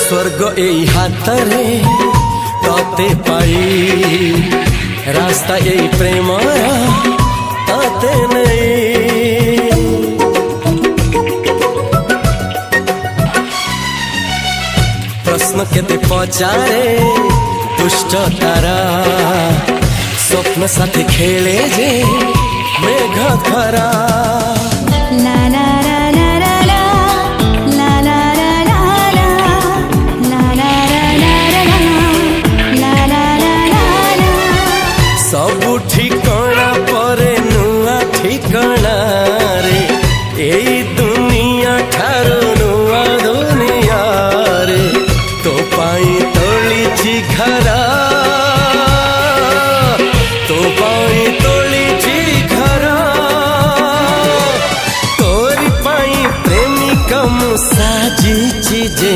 स्वर्ग एई हातरे तते पाई रास्ता एई प्रेम तते नहीं। प्रश्न केते पचारे दुष्ट तारा स्वप्न साथी खेले जे मेघ खरा। ला ला सबु ठिकाना परे नुआ ठिकाना रे एई दुनिया ठारू नुआ दुनिया रे। तो पाई तोलिछि घरा तो पाई तोलिछि घरा तोरी पाई प्रेमिका मु साजिछि जे।